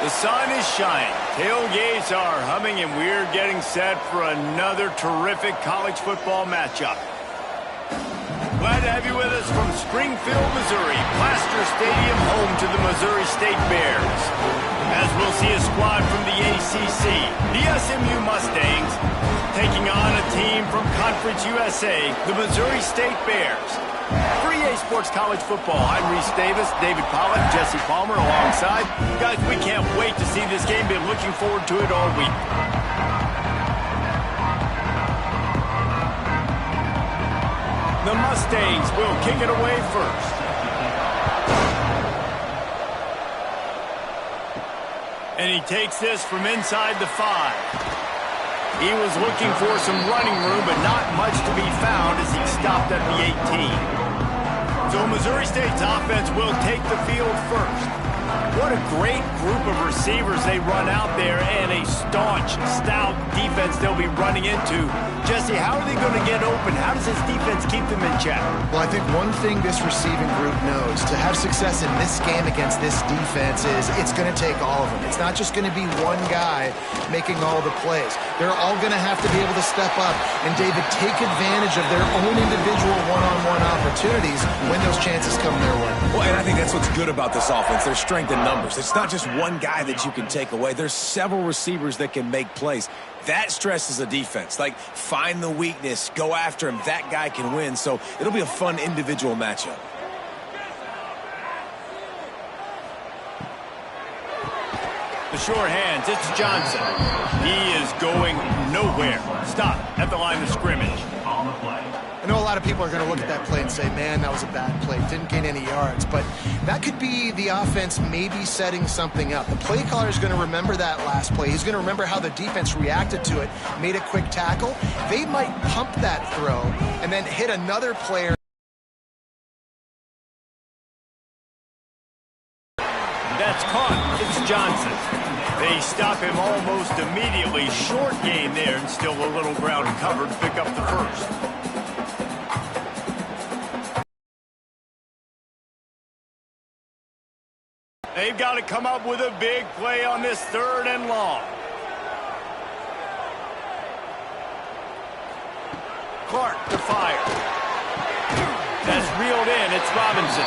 The sun is shining, tailgates are humming, and we're getting set for another terrific college football matchup. Glad to have you with us from Springfield, Missouri, Plaster Stadium, home to the Missouri State Bears. As we'll see a squad from the ACC, the SMU Mustangs, taking on a team from Conference USA, the Missouri State Bears. For EA Sports College Football, I'm Reese Davis, David Pollock, Jesse Palmer alongside. Guys, we can't wait to see this game. Been looking forward to it all week. The Mustangs will kick it away first. And he takes this from inside the 5. He was looking for some running room, but not much to be found as he stopped at the 18. So Missouri State's offense will take the field first. What a great group of receivers they run out there, and a staunch, stout defense they'll be running into. Jesse, how are they going to get open? How does this defense keep them in check? Well, I think one thing this receiving group knows, to have success in this game against this defense, is it's going to take all of them. It's not just going to be one guy making all the plays. They're all going to have to be able to step up and, David, take advantage of their own individual one-on-one opportunities when those chances come their way. Well, and I think that's what's good about this offense, their strength in numbers. It's not just one guy that you can take away. There's several receivers that can make plays. That stresses a defense. Like, find the weakness, go after him. That guy can win. So it'll be a fun individual matchup. The short hands, it's Johnson. He is going nowhere. Stop at the line of scrimmage. I know a lot of people are going to look at that play and say, man, that was a bad play. Didn't gain any yards. But that could be the offense maybe setting something up. The play caller is going to remember that last play. He's going to remember how the defense reacted to it, made a quick tackle. They might pump that throw and then hit another player. That's caught. It's Johnson. They stop him almost immediately. Short gain there, and still a little ground covered to pick up the first. They've got to come up with a big play on this 3rd and long. Clark to fire. That's reeled in. It's Robinson.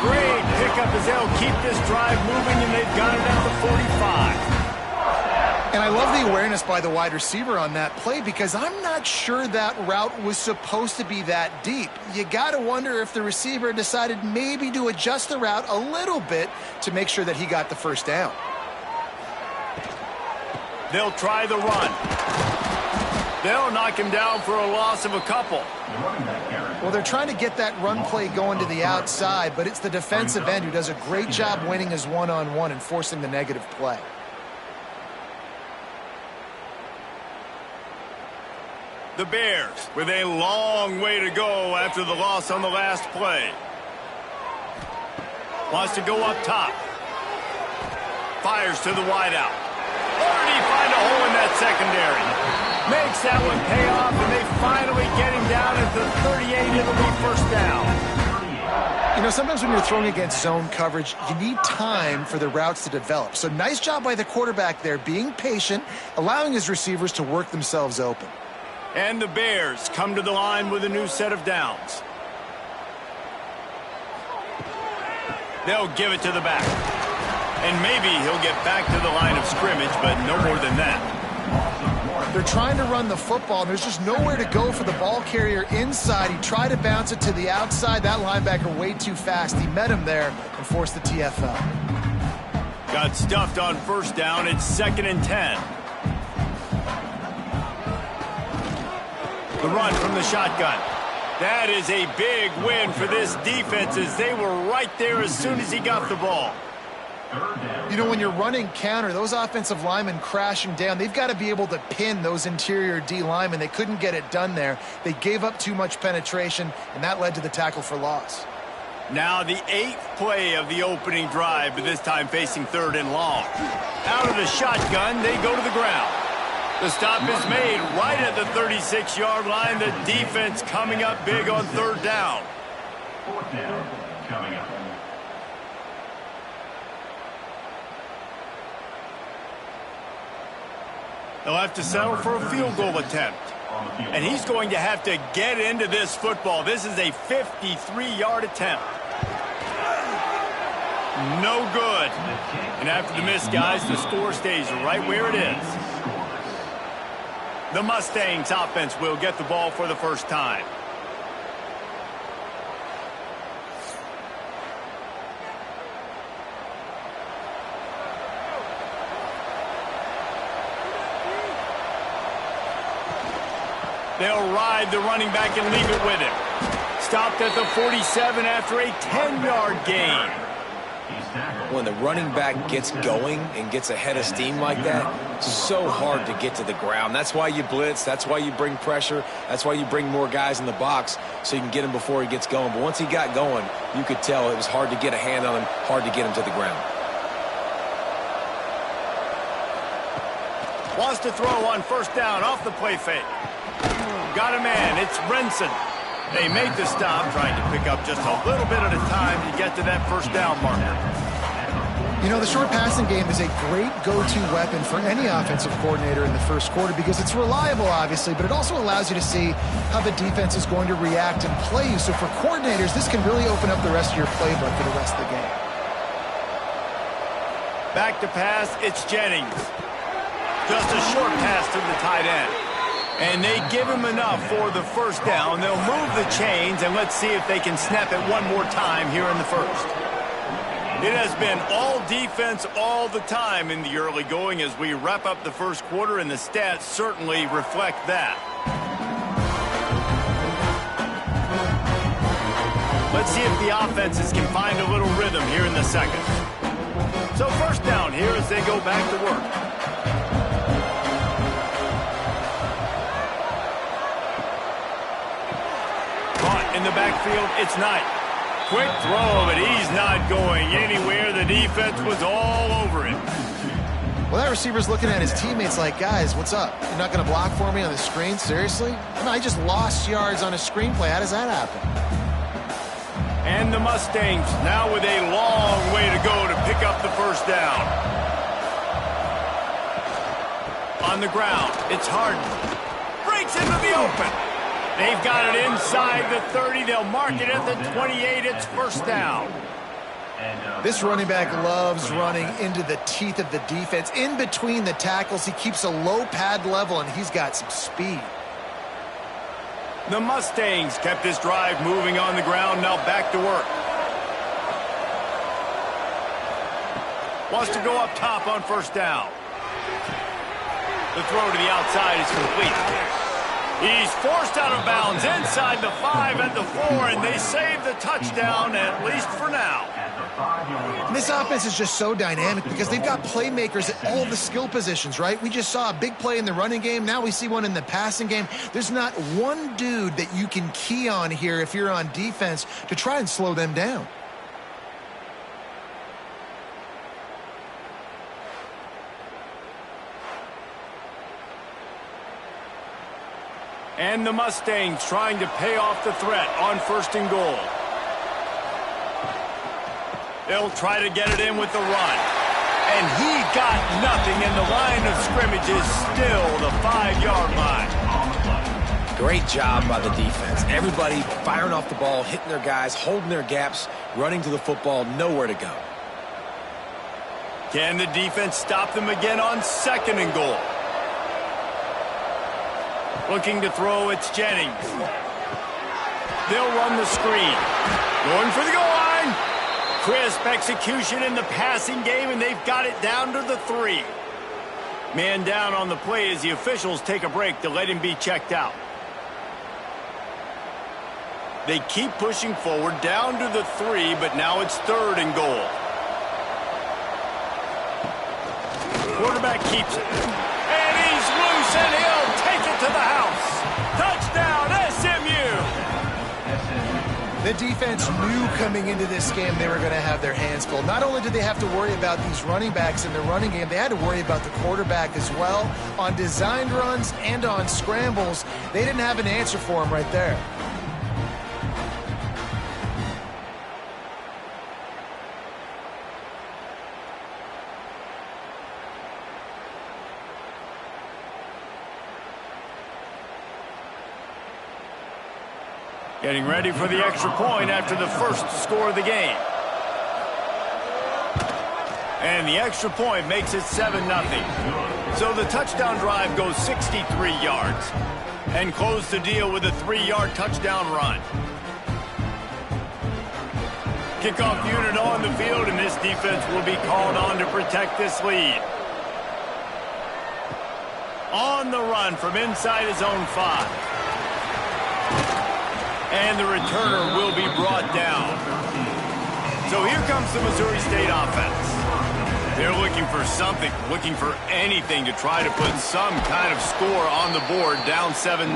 Great pickup as they'll keep this drive moving, and they've got it at the 45. And I love the awareness by the wide receiver on that play, because I'm not sure that route was supposed to be that deep. You got to wonder if the receiver decided maybe to adjust the route a little bit to make sure that he got the first down. They'll try the run. They'll knock him down for a loss of a couple. Well, they're trying to get that run play going to the outside, but it's the defensive end who does a great job winning his one-on-one and forcing the negative play. The Bears with a long way to go after the loss on the last play. Wants to go up top. Fires to the wideout. Already find a hole in that secondary. Makes that one pay off, and they finally get him down at the 38. It'll be first down. You know, sometimes when you're throwing against zone coverage, you need time for the routes to develop. So nice job by the quarterback there, being patient, allowing his receivers to work themselves open. And the Bears come to the line with a new set of downs. They'll give it to the back. And maybe he'll get back to the line of scrimmage, but no more than that. They're trying to run the football, and there's just nowhere to go for the ball carrier inside. He tried to bounce it to the outside. That linebacker way too fast. He met him there and forced the TFL. Got stuffed on first down. It's 2nd and 10. The run from the shotgun. That is a big win for this defense, as they were right there as soon as he got the ball. You know, when you're running counter, those offensive linemen crashing down, they've got to be able to pin those interior D linemen. They couldn't get it done there. They gave up too much penetration, and that led to the tackle for loss. Now the 8th play of the opening drive, but this time facing 3rd and long. Out of the shotgun, they go to the ground. The stop is made right at the 36-yard line. The defense coming up big on 3rd down. 4th down coming up. They'll have to settle for a field goal attempt. And he's going to have to get into this football. This is a 53-yard attempt. No good. And after the miss, guys, the score stays right where it is. The Mustangs offense will get the ball for the first time. They'll ride the running back and leave it with him. Stopped at the 47 after a 10-yard gain. When the running back gets going and gets ahead of steam like that, it's so hard to get to the ground. That's why you blitz. That's why you bring pressure. That's why you bring more guys in the box so you can get him before he gets going. But once he got going, you could tell it was hard to get a hand on him, hard to get him to the ground. Wants to throw on first down off the play fake. Got a man. It's Brenson. They made the stop, trying to pick up just a little bit at a time to get to that first down marker. You know, the short passing game is a great go-to weapon for any offensive coordinator in the first quarter because it's reliable, obviously, but it also allows you to see how the defense is going to react and play you. So for coordinators, this can really open up the rest of your playbook for the rest of the game. Back to pass, it's Jennings. Just a short pass to the tight end. And they give him enough for the first down. They'll move the chains, and let's see if they can snap it one more time here in the first. It has been all defense all the time in the early going as we wrap up the first quarter, and the stats certainly reflect that. Let's see if the offenses can find a little rhythm here in the second. So first down here as they go back to work. In the backfield, it's Knight. Quick throw, but he's not going anywhere. The defense was all over him. Well, that receiver's looking at his teammates like, guys, what's up? You're not going to block for me on the screen? Seriously? I mean, I just lost yards on a screenplay. How does that happen? And the Mustangs now with a long way to go to pick up the first down. On the ground, it's Harden. Breaks into the open. They've got it inside the 30. They'll mark it at the 28. It's first down. This running back loves running into the teeth of the defense. In between the tackles, he keeps a low pad level, and he's got some speed. The Mustangs kept this drive moving on the ground. Now back to work. Wants to go up top on first down. The throw to the outside is complete. He's forced out of bounds inside the 5 at the 4, and they save the touchdown, at least for now. And this offense is just so dynamic because they've got playmakers at all the skill positions, right? We just saw a big play in the running game. Now we see one in the passing game. There's not one dude that you can key on here if you're on defense to try and slow them down. And the Mustangs trying to pay off the threat on first and goal. They'll try to get it in with the run. And he got nothing, and the line of scrimmage is still the 5-yard line. Great job by the defense. Everybody firing off the ball, hitting their guys, holding their gaps, running to the football, nowhere to go. Can the defense stop them again on second and goal? Looking to throw, it's Jennings. They'll run the screen. Going for the goal line. Crisp execution in the passing game, and they've got it down to the 3. Man down on the play as the officials take a break to let him be checked out. They keep pushing forward down to the 3, but now it's third and goal. Quarterback keeps it. And he's loose, and he'll take it to the house. Touchdown, SMU! The defense knew coming into this game they were going to have their hands full. Not only did they have to worry about these running backs in the running game, they had to worry about the quarterback as well. On designed runs and on scrambles, they didn't have an answer for him right there. Getting ready for the extra point after the first score of the game. And the extra point makes it 7-0. So the touchdown drive goes 63 yards. And close the deal with a 3-yard touchdown run. Kickoff unit on the field, and this defense will be called on to protect this lead. On the run from inside his own 5. And the returner will be brought down. So here comes the Missouri State offense. They're looking for something, looking for anything to try to put some kind of score on the board, down 7-0.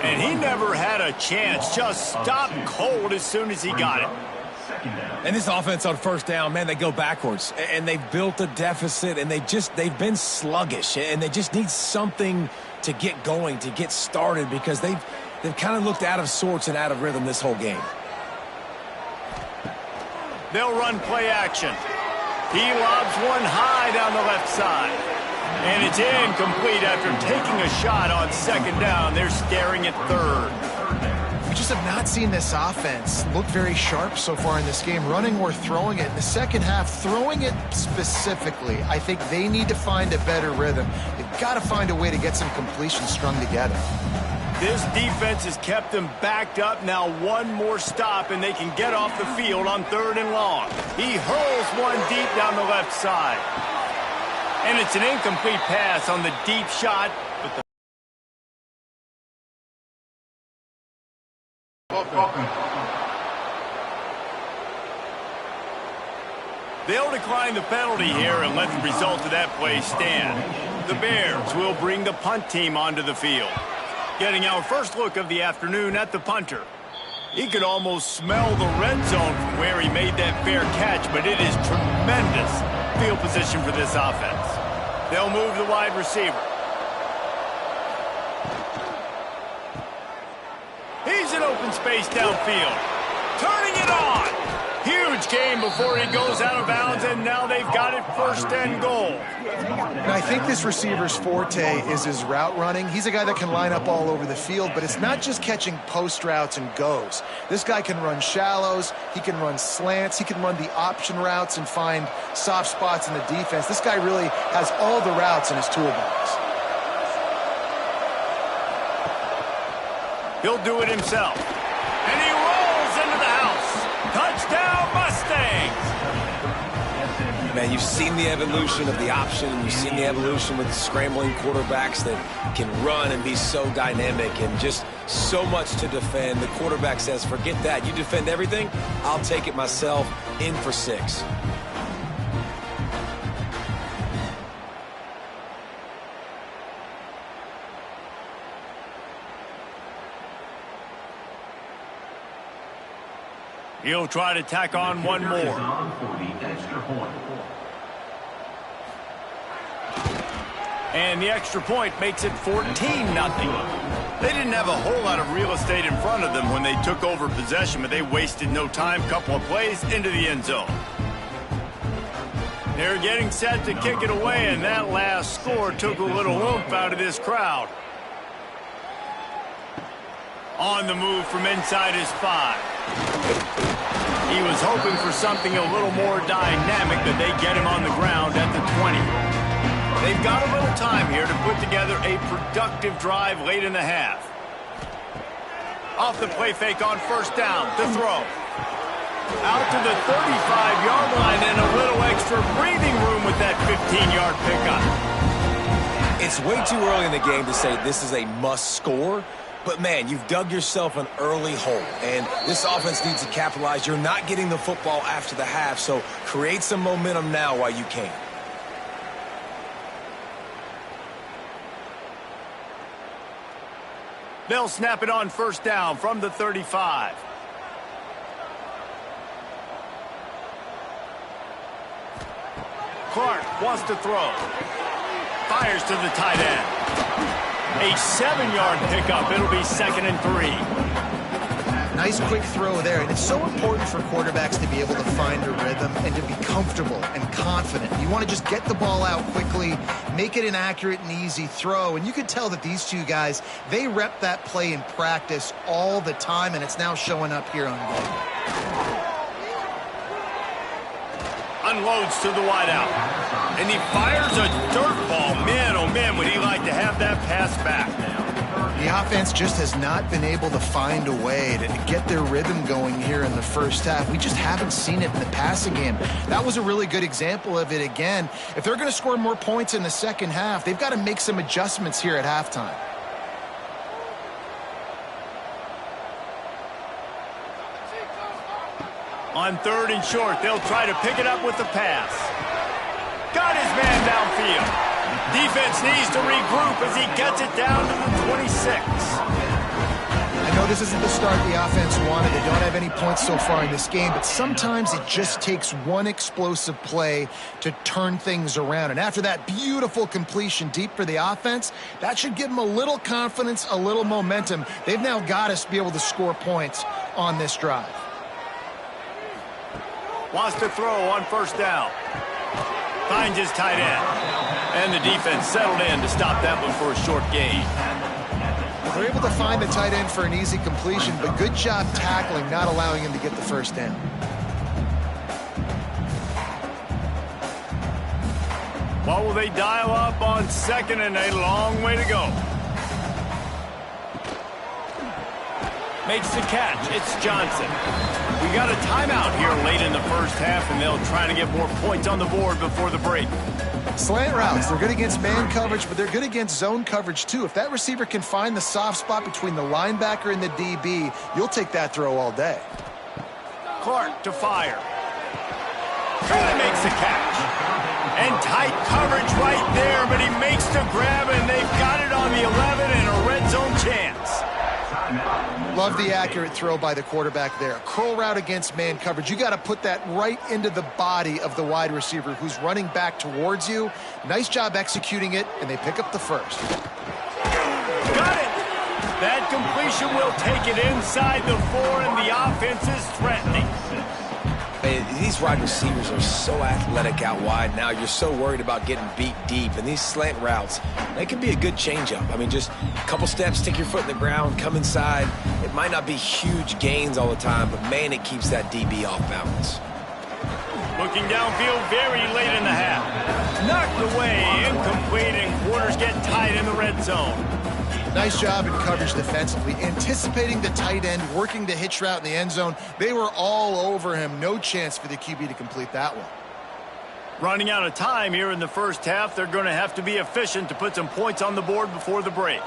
And he never had a chance, just stopped cold as soon as he got it. And this offense on first down, man, they go backwards. And they've built a deficit, and they've been sluggish. And they just need something to get going, to get started, because they've kind of looked out of sorts and out of rhythm this whole game. They'll run play action. He lobs one high down the left side. And it's incomplete after taking a shot on second down. They're staring at third. We just have not seen this offense look very sharp so far in this game, running or throwing it. In the second half, throwing it specifically, I think they need to find a better rhythm. They've got to find a way to get some completions strung together. This defense has kept them backed up. Now one more stop, and they can get off the field on 3rd and long. He hurls one deep down the left side. And it's an incomplete pass on the deep shot. They'll decline the penalty here and let the result of that play stand. The Bears will bring the punt team onto the field. Getting our first look of the afternoon at the punter. He could almost smell the red zone from where he made that fair catch, but it is tremendous field position for this offense. They'll move the wide receiver. He's in open space downfield. Turning it on. Huge game before he goes out of bounds, and now they've got it 1st and goal. And I think this receiver's forte is his route running. He's a guy that can line up all over the field, but it's not just catching post routes and goes. This guy can run shallows, he can run slants, he can run the option routes and find soft spots in the defense. This guy really has all the routes in his toolbox. He'll do it himself. And he rolls into the house. Touchdown, Mustangs! Man, you've seen the evolution of the option, and you've seen the evolution with the scrambling quarterbacks that can run and be so dynamic and just so much to defend. The quarterback says, forget that. You defend everything, I'll take it myself. In for 6. He'll try to tack on one more. And the extra point makes it 14-0. They didn't have a whole lot of real estate in front of them when they took over possession, but they wasted no time. Couple of plays into the end zone. They're getting set to kick it away, and that last score took a little oomph out of this crowd. On the move from inside his 5. He was hoping for something a little more dynamic, but they get him on the ground at the 20. They've got a little time here to put together a productive drive late in the half. Off the play fake on 1st down to throw. Out to the 35-yard line, and a little extra breathing room with that 15-yard pickup. It's way too early in the game to say this is a must score. But, man, you've dug yourself an early hole, and this offense needs to capitalize. You're not getting the football after the half, so create some momentum now while you can. They'll snap it on 1st down from the 35. Clark wants to throw. Fires to the tight end. A 7-yard pickup. It'll be 2nd and 3. Nice quick throw there, and it's so important for quarterbacks to be able to find a rhythm and to be comfortable and confident. You want to just get the ball out quickly, make it an accurate and easy throw, and you could tell that these two guys, they rep that play in practice all the time, and it's now showing up here on game. Unloads to the wideout, and he fires a dirt ball. Man, oh man, would he like to have that pass back. The offense just has not been able to find a way to get their rhythm going here in the first half. We just haven't seen it in the passing game. That was a really good example of it again. If they're going to score more points in the second half, they've got to make some adjustments here at halftime. On 3rd and short, they'll try to pick it up with the pass. Got his man downfield. Defense needs to regroup as he gets it down to the 26. I know this isn't the start the offense wanted. They don't have any points so far in this game, but sometimes it just takes one explosive play to turn things around. And after that beautiful completion deep for the offense, that should give them a little confidence, a little momentum. They've now got us to be able to score points on this drive. Wants to throw on 1st down. Finds his tight end. And the defense settled in to stop that one for a short gain. They're able to find the tight end for an easy completion, but good job tackling, not allowing him to get the 1st down. What will they dial up on 2nd and a long way to go? Makes the catch. It's Johnson. We got a timeout here late in the first half, and they'll try to get more points on the board before the break. Slant routes, they're good against man coverage, but they're good against zone coverage too. If that receiver can find the soft spot between the linebacker and the DB, you'll take that throw all day. Clark to fire. And makes the catch. And tight coverage right there, but he makes the grab, and they've got it on the 11 and a red zone chance. Love the accurate throw by the quarterback there. Curl route against man coverage. You got to put that right into the body of the wide receiver who's running back towards you. Nice job executing it, and they pick up the 1st. Got it! That completion will take it inside the 4, and the offense is threatening. These wide receivers are so athletic out wide now. You're so worried about getting beat deep. And these slant routes, they can be a good changeup. I mean, just a couple steps, stick your foot in the ground, come inside. It might not be huge gains all the time, but, man, it keeps that DB off balance. Looking downfield very late in the half. Knocked away, incomplete, and quarters get tight in the red zone. Nice job in coverage defensively, anticipating the tight end, working the hitch route in the end zone. They were all over him. No chance for the QB to complete that one. Running out of time here in the first half. They're going to have to be efficient to put some points on the board before the break.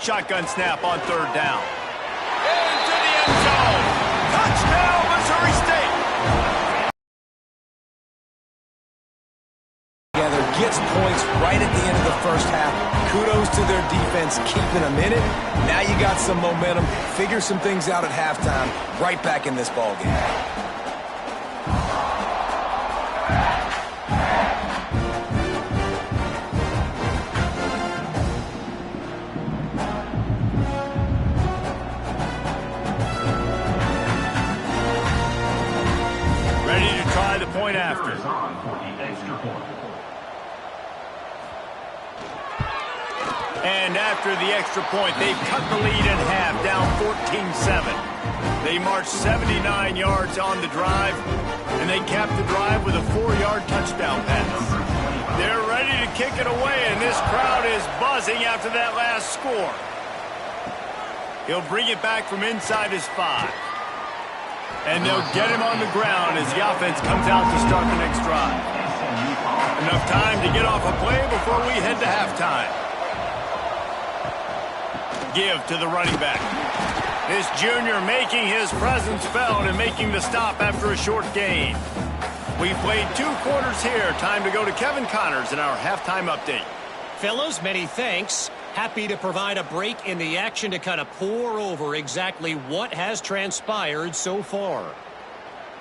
Shotgun snap on 3rd down. Into the end zone. Touchdown, Missouri State. Gets points right at the end of the first half. Kudos to their defense keeping them in it. Now you got some momentum. Figure some things out at halftime. Right back in this ball game. Ready to try the point after. And after the extra point, they've cut the lead in half, down 14-7. They marched 79 yards on the drive, and they capped the drive with a 4-yard touchdown pass. They're ready to kick it away, and this crowd is buzzing after that last score. He'll bring it back from inside his 5. And they'll get him on the ground as the offense comes out to start the next drive. Enough time to get off a play before we head to halftime. Give to the running back. This junior making his presence felt and making the stop after a short gain. We played 2 quarters here. Time to go to Kevin Connors in our halftime update. Fellas, many thanks. Happy to provide a break in the action to kind of pour over exactly what has transpired so far.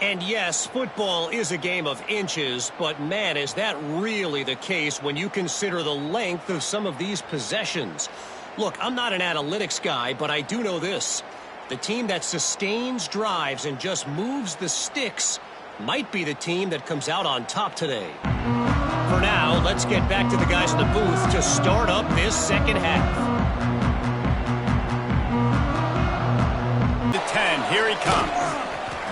And yes, football is a game of inches, but man, is that really the case when you consider the length of some of these possessions. Look, I'm not an analytics guy, but I do know this. The team that sustains drives and just moves the sticks might be the team that comes out on top today. For now, let's get back to the guys in the booth to start up this second half. The 10, here he comes.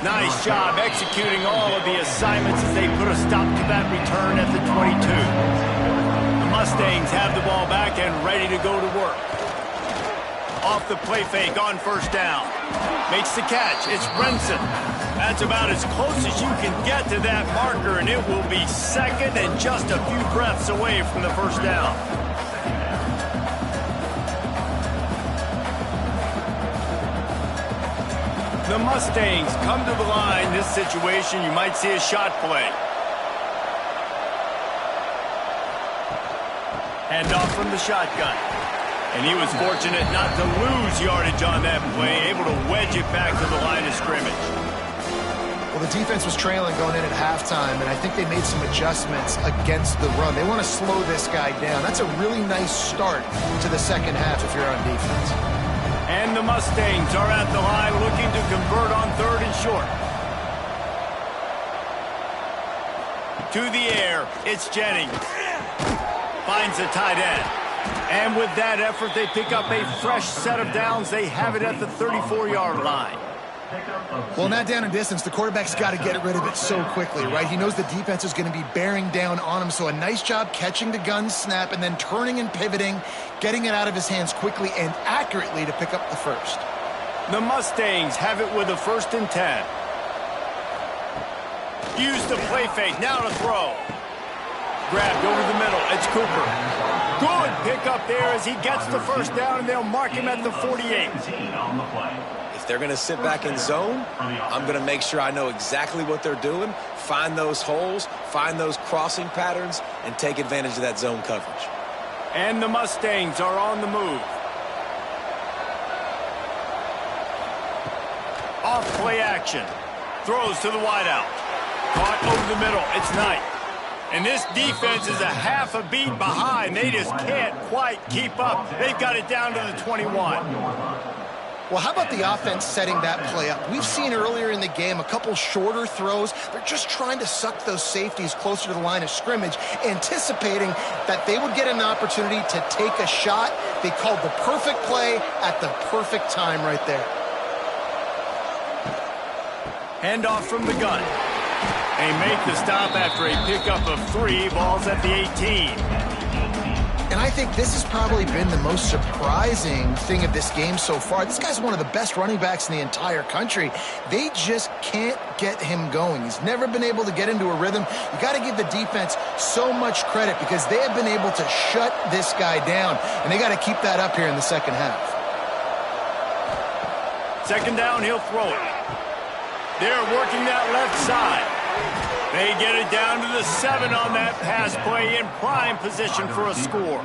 Nice job executing all of the assignments as they put a stop to that return at the 22. The Mustangs have the ball back and ready to go to work. Off the play fake on first down. Makes the catch. It's Renson. That's about as close as you can get to that marker, and it will be second and just a few breaths away from the first down. The Mustangs come to the line. This situation, you might see a shot play. Hand off from the shotgun. And he was fortunate not to lose yardage on that play, able to wedge it back to the line of scrimmage. Well, the defense was trailing going in at halftime, and I think they made some adjustments against the run. They want to slow this guy down. That's a really nice start to the second half if you're on defense. And the Mustangs are at the line looking to convert on third and short. To the air, it's Jennings. Finds the tight end. And with that effort, they pick up a fresh set of downs. They have it at the 34-yard line. Well, not down in distance. The quarterback's got to get rid of it so quickly, right? He knows the defense is going to be bearing down on him, so a nice job catching the gun snap and then turning and pivoting, getting it out of his hands quickly and accurately to pick up the first. The Mustangs have it with a 1st and 10. Use the play fake, now to throw. Grabbed over the middle, it's Cooper. Good pickup there as he gets the first down, and they'll mark him at the 48. If they're going to sit back in zone, I'm going to make sure I know exactly what they're doing, find those holes, find those crossing patterns, and take advantage of that zone coverage. And the Mustangs are on the move. Off play action. Throws to the wideout. Caught over the middle. It's Knight. And this defense is a half a beat behind. They just can't quite keep up. They've got it down to the 21. Well, how about the offense setting that play up? We've seen earlier in the game a couple shorter throws. They're just trying to suck those safeties closer to the line of scrimmage, anticipating that they would get an opportunity to take a shot. They called the perfect play at the perfect time right there. Handoff from the gun. They make the stop after a pickup of 3 balls at the 18. And I think this has probably been the most surprising thing of this game so far. This guy's one of the best running backs in the entire country. They just can't get him going. He's never been able to get into a rhythm. You got to give the defense so much credit because they have been able to shut this guy down, and they got to keep that up here in the second half. Second down, he'll throw it. They're working that left side. They get it down to the 7 on that pass play in prime position for a score.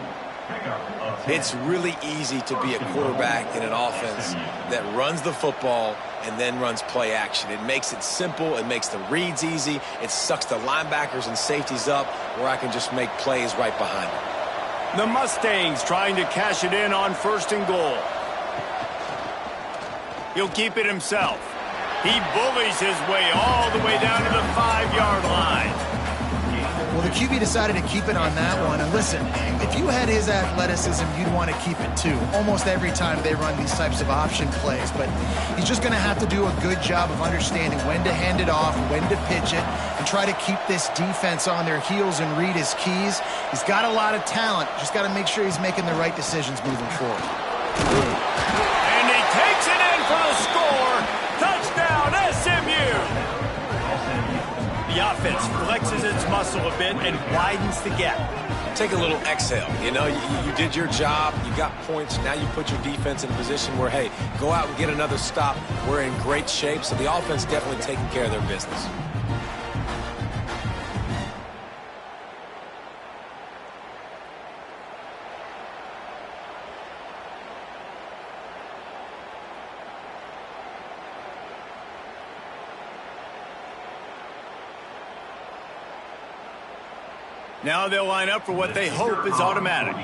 It's really easy to be a quarterback in an offense that runs the football and then runs play action. It makes it simple. It makes the reads easy. It sucks the linebackers and safeties up where I can just make plays right behind them. The Mustangs trying to cash it in on 1st and goal. He'll keep it himself. He bullies his way all the way down to the 5-yard line. Well, the QB decided to keep it on that one. And listen, if you had his athleticism, you'd want to keep it too. Almost every time they run these types of option plays. But he's just going to have to do a good job of understanding when to hand it off, when to pitch it, and try to keep this defense on their heels and read his keys. He's got a lot of talent. Just got to make sure he's making the right decisions moving forward. And he takes it in for the score. Touchdown, SMU! The offense flexes its muscle a bit and widens the gap. Take a little exhale. You know, you did your job. You got points. Now you put your defense in a position where, hey, go out and get another stop. We're in great shape. So the offense definitely taking care of their business. Now they'll line up for what they hope is automatic.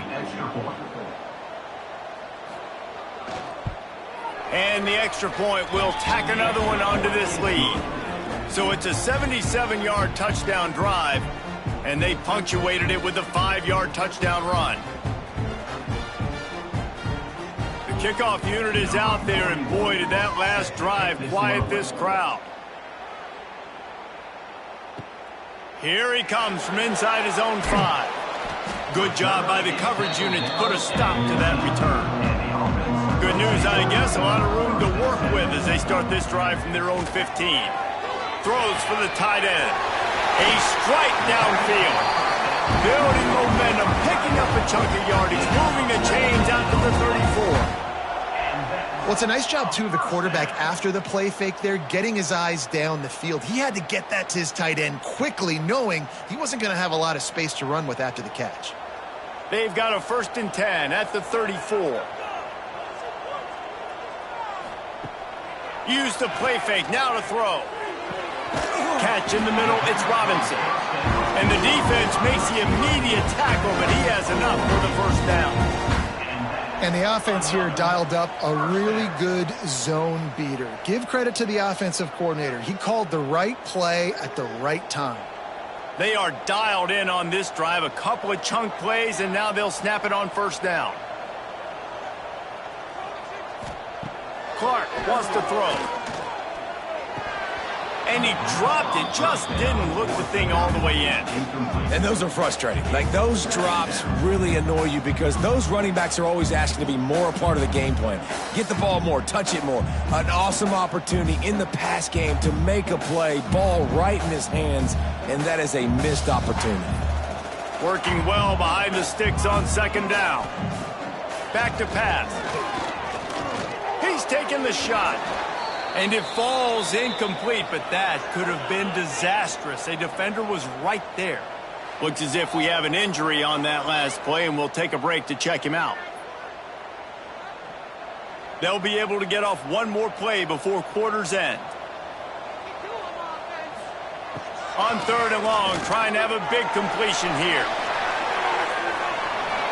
And the extra point will tack another one onto this lead. So it's a 77-yard touchdown drive, and they punctuated it with a 5-yard touchdown run. The kickoff unit is out there, and boy, did that last drive quiet this crowd. Here he comes from inside his own 5. Good job by the coverage unit to put a stop to that return. Good news, I guess, a lot of room to work with as they start this drive from their own 15. Throws for the tight end. A strike downfield. Building momentum, picking up a chunk of yardage, moving the chains out to the 34. Well, it's a nice job, too, of the quarterback after the play fake there, getting his eyes down the field. He had to get that to his tight end quickly, knowing he wasn't going to have a lot of space to run with after the catch. They've got a 1st and 10 at the 34. Use the play fake, now to throw. Catch in the middle, it's Robinson. And the defense makes the immediate tackle, but he has enough for the 1st down. And the offense here dialed up a really good zone beater. Give credit to the offensive coordinator. He called the right play at the right time. They are dialed in on this drive, a couple of chunk plays, and now they'll snap it on 1st down. Clark wants to throw. And he dropped it, just didn't look the thing all the way in. And those are frustrating. Like, those drops really annoy you because those running backs are always asking to be more a part of the game plan. Get the ball more, touch it more. An awesome opportunity in the pass game to make a play, ball right in his hands, and that is a missed opportunity. Working well behind the sticks on 2nd down. Back to pass. He's taking the shot. And it falls incomplete, but that could have been disastrous. A defender was right there. Looks as if we have an injury on that last play, and we'll take a break to check him out. They'll be able to get off one more play before quarter's end. On 3rd and long, trying to have a big completion here.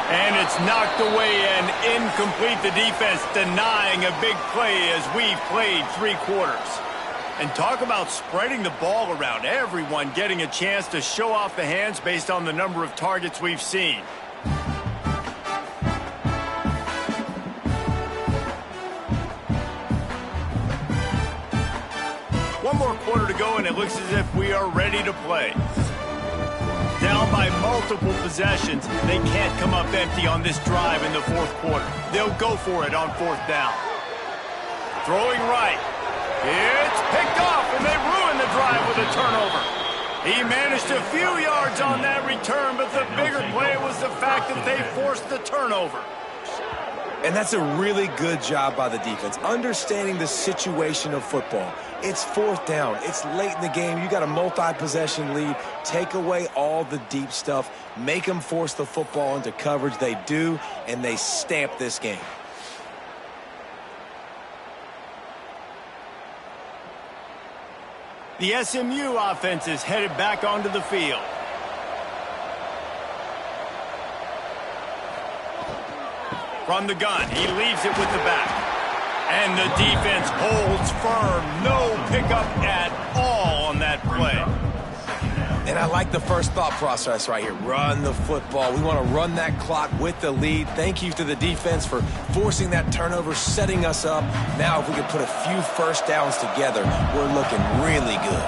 And it's knocked away and incomplete. The defense denying a big play as we've played 3 quarters. And talk about spreading the ball around. Everyone getting a chance to show off the hands based on the number of targets we've seen. One more quarter to go, and it looks as if we are ready to play. Down by multiple possessions, they can't come up empty on this drive in the 4th quarter. They'll go for it on 4th down. Throwing right. It's picked off, and they ruin the drive with a turnover. He managed a few yards on that return, but the bigger play was the fact that they forced the turnover. And that's a really good job by the defense, understanding the situation of football. It's 4th down. It's late in the game. You got a multi-possession lead. Take away all the deep stuff. Make them force the football into coverage. They do, and they stamp this game. The SMU offense is headed back onto the field. From the gun, he leaves it with the back. And the defense holds firm. No pickup at all on that play. And I like the first thought process right here. Run the football. We want to run that clock with the lead. Thank you to the defense for forcing that turnover, setting us up. Now if we can put a few 1st downs together, we're looking really good.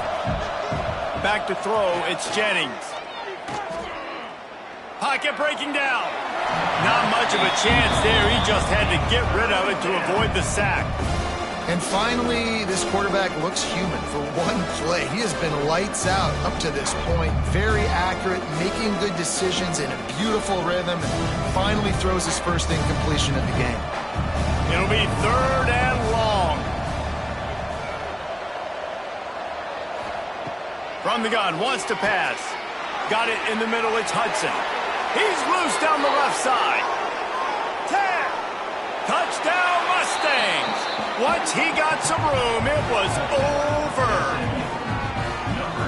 Back to throw, it's Jennings. Pocket breaking down. Not much of a chance there. He just had to get rid of it to avoid the sack. And finally, this quarterback looks human for one play. He has been lights out up to this point. Very accurate, making good decisions in a beautiful rhythm, and finally throws his 1st incompletion of the game. It'll be 3rd and long. From the gun, wants to pass. Got it in the middle, it's Hudson. He's loose down the left side. Tap! Touchdown Mustangs! Once he got some room, it was over.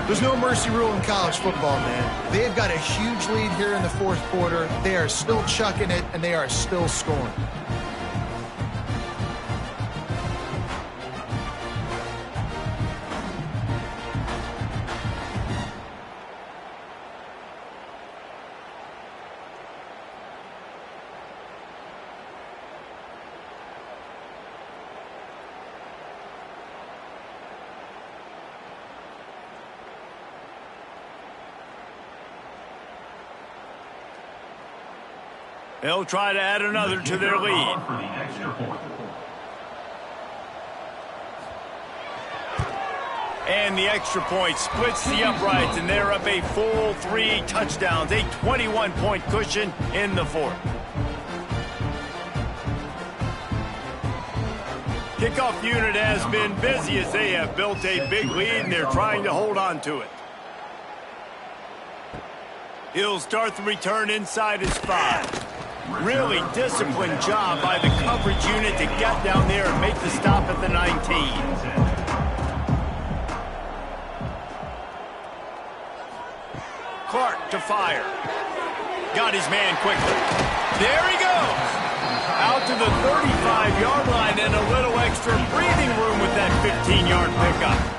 There's no mercy rule in college football, man. They've got a huge lead here in the 4th quarter. They are still chucking it, and they are still scoring. They'll try to add another to their lead. And the extra point splits the uprights, and they're up a full 3 touchdowns, a 21-point cushion in the fourth. Kickoff unit has been busy as they have built a big lead, and they're trying to hold on to it. He'll start the return inside his 5. Really disciplined job by the coverage unit to get down there and make the stop at the 19. Clark to fire. Got his man quickly. There he goes. Out to the 35-yard line and a little extra breathing room with that 15-yard pickup.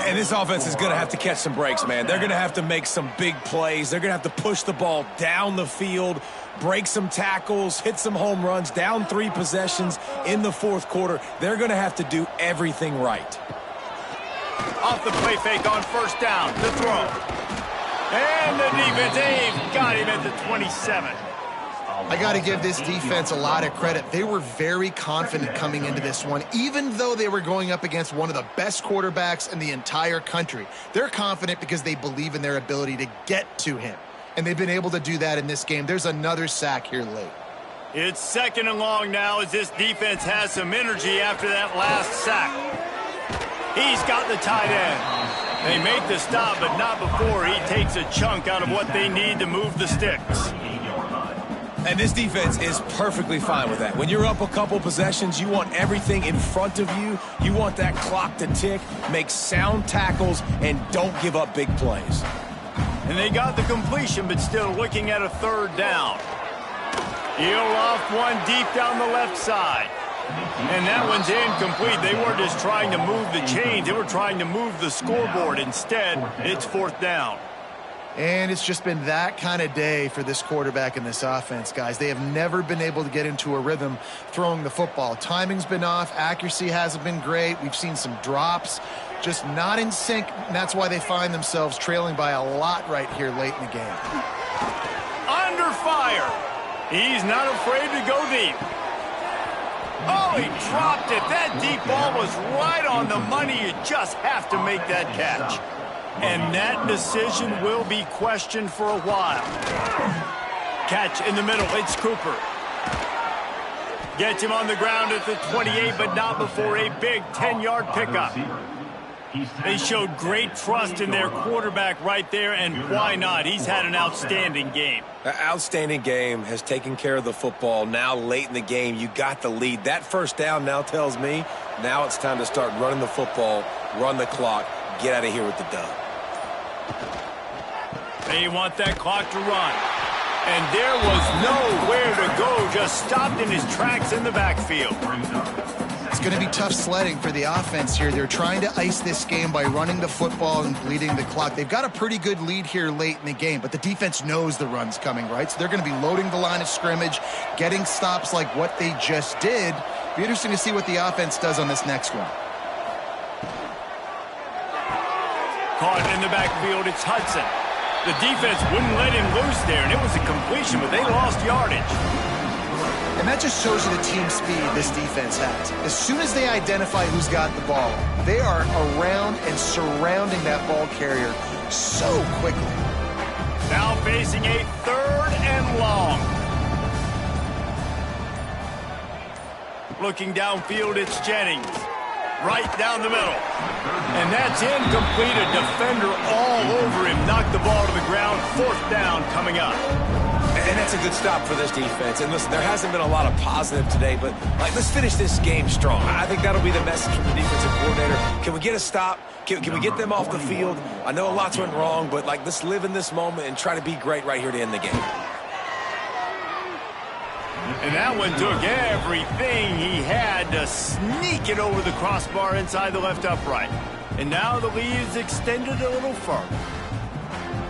And this offense is going to have to catch some breaks, man. They're going to have to make some big plays. They're going to have to push the ball down the field, break some tackles, hit some home runs, down 3 possessions in the fourth quarter. They're going to have to do everything right. Off the play fake on first down. The throw. And the defense, they've got him at the 27. I got to give this defense a lot of credit. They were very confident coming into this one, even though they were going up against one of the best quarterbacks in the entire country. They're confident because they believe in their ability to get to him, and they've been able to do that in this game. There's another sack here late. It's 2nd and long now as this defense has some energy after that last sack. He's got the tight end. They make the stop, but not before he takes a chunk out of what they need to move the sticks. And this defense is perfectly fine with that. When you're up a couple possessions, you want everything in front of you. You want that clock to tick, make sound tackles, and don't give up big plays. And they got the completion, but still looking at a 3rd down. He'll off one deep down the left side. And that one's incomplete. They weren't just trying to move the chains. They were trying to move the scoreboard. Instead, it's 4th down. And it's just been that kind of day for this quarterback and this offense, guys. They have never been able to get into a rhythm throwing the football. Timing's been off. Accuracy hasn't been great. We've seen some drops. Just not in sync, and that's why they find themselves trailing by a lot right here late in the game. Under fire. He's not afraid to go deep. Oh, he dropped it. That deep ball was right on the money. You just have to make that catch. And that decision will be questioned for a while. Catch in the middle. It's Cooper. Gets him on the ground at the 28, but not before a big 10-yard pickup. They showed great trust in their quarterback right there, and why not? He's had an outstanding game. An outstanding game, has taken care of the football. Now late in the game, you got the lead. That first down now tells me now it's time to start running the football, run the clock, get out of here with the dub. They want that clock to run. And there was nowhere to go, just stopped in his tracks in the backfield. It's going to be tough sledding for the offense here. They're trying to ice this game by running the football and bleeding the clock. They've got a pretty good lead here late in the game, but the defense knows the run's coming, right? So they're going to be loading the line of scrimmage, getting stops like what they just did. Be interesting to see what the offense does on this next one. Caught in the backfield, it's Hudson. The defense wouldn't let him loose there, and it was a completion, but they lost yardage. And that just shows you the team speed this defense has. As soon as they identify who's got the ball, they are around and surrounding that ball carrier so quickly. Now facing a 3rd and long. Looking downfield, it's Jennings. Right down the middle. And that's incomplete. A defender all over him. Knocked the ball to the ground. 4th down coming up. And that's a good stop for this defense. And listen, there hasn't been a lot of positive today, but let's finish this game strong. I think that'll be the message from the defensive coordinator. Can we get a stop? Can we get them off the field? I know a lot's went wrong, but let's live in this moment and try to be great right here to end the game. And that one took everything he had to sneak it over the crossbar inside the left upright. And now the lead is extended a little further.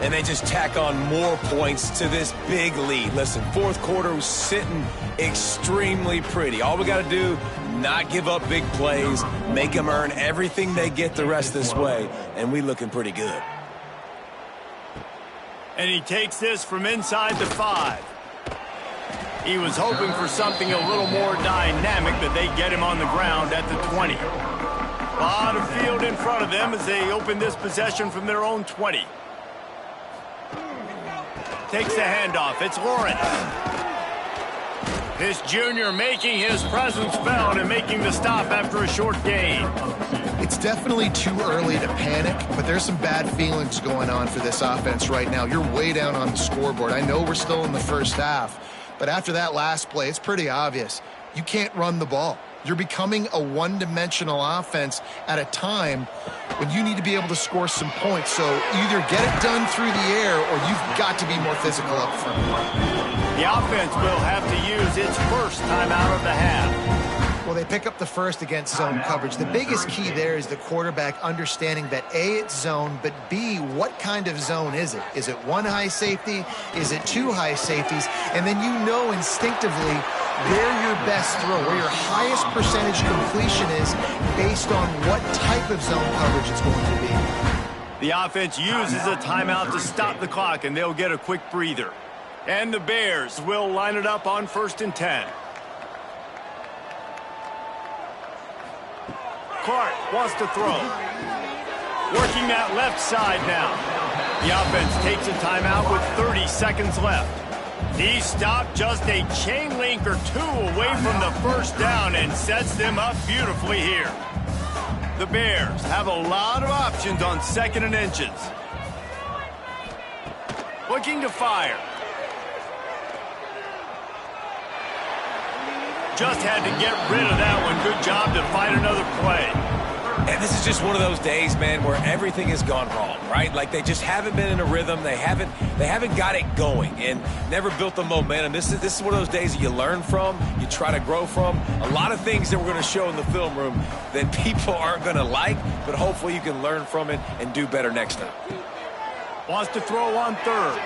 And they just tack on more points to this big lead. Listen, fourth quarter was sitting extremely pretty. All we got to do, not give up big plays, make them earn everything they get the rest this way, and we looking pretty good. And he takes this from inside the 5. He was hoping for something a little more dynamic, but they get him on the ground at the 20. A lot of field in front of them as they open this possession from their own 20. Takes the handoff. It's Lawrence. This junior making his presence felt and making the stop after a short gain. It's definitely too early to panic, but there's some bad feelings going on for this offense right now. You're way down on the scoreboard. I know we're still in the first half, but after that last play, it's pretty obvious. You can't run the ball. You're becoming a one-dimensional offense at a time when you need to be able to score some points. So either get it done through the air or you've got to be more physical up front. The offense will have to use its first timeout of the half. Well, they pick up the first against zone coverage. The biggest key there is the quarterback understanding that A, it's zone, but B, what kind of zone is it? Is it one high safety? Is it two high safeties? And then you know instinctively where your best throw, where your highest percentage completion is based on what type of zone coverage it's going to be. The offense uses a timeout to stop the clock, and they'll get a quick breather. And the Bears will line it up on 1st and 10. Clark wants to throw. Working that left side now. The offense takes a timeout with 30 seconds left. He stopped just a chain link or two away from the first down and sets them up beautifully here. The Bears have a lot of options on 2nd and inches. Looking to fire. Just had to get rid of that one. Good job to find another play. And this is just one of those days, man, where everything has gone wrong, right? Like they just haven't been in a rhythm. They haven't got it going and never built the momentum. This is one of those days that you learn from, you try to grow from. A lot of things that we're going to show in the film room that people aren't going to like, but hopefully you can learn from it and do better next time. Wants to throw on 3rd.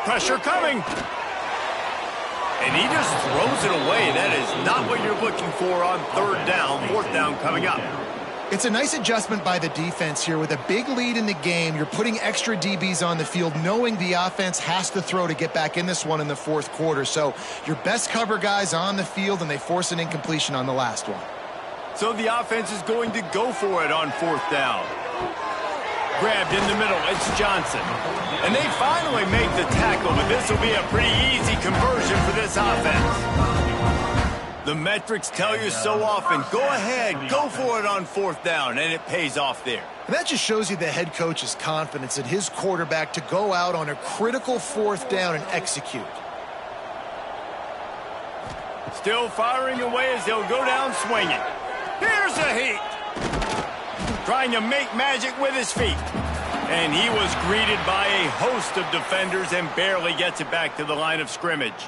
Pressure coming. And he just throws it away. That is not what you're looking for on 3rd down. 4th down coming up. It's a nice adjustment by the defense here. With a big lead in the game, you're putting extra DBs on the field, knowing the offense has to throw to get back in this one in the 4th quarter. So your best cover guys on the field, and they force an incompletion on the last one. So the offense is going to go for it on 4th down. Grabbed in the middle, it's Johnson. And they finally make the tackle, but this will be a pretty easy conversion for this offense. The metrics tell you so often, go ahead, go for it on 4th down, and it pays off there. And that just shows you the head coach's confidence in his quarterback to go out on a critical 4th down and execute. Still firing away as they'll go down swinging. Here's a heat. Trying to make magic with his feet. And he was greeted by a host of defenders and barely gets it back to the line of scrimmage.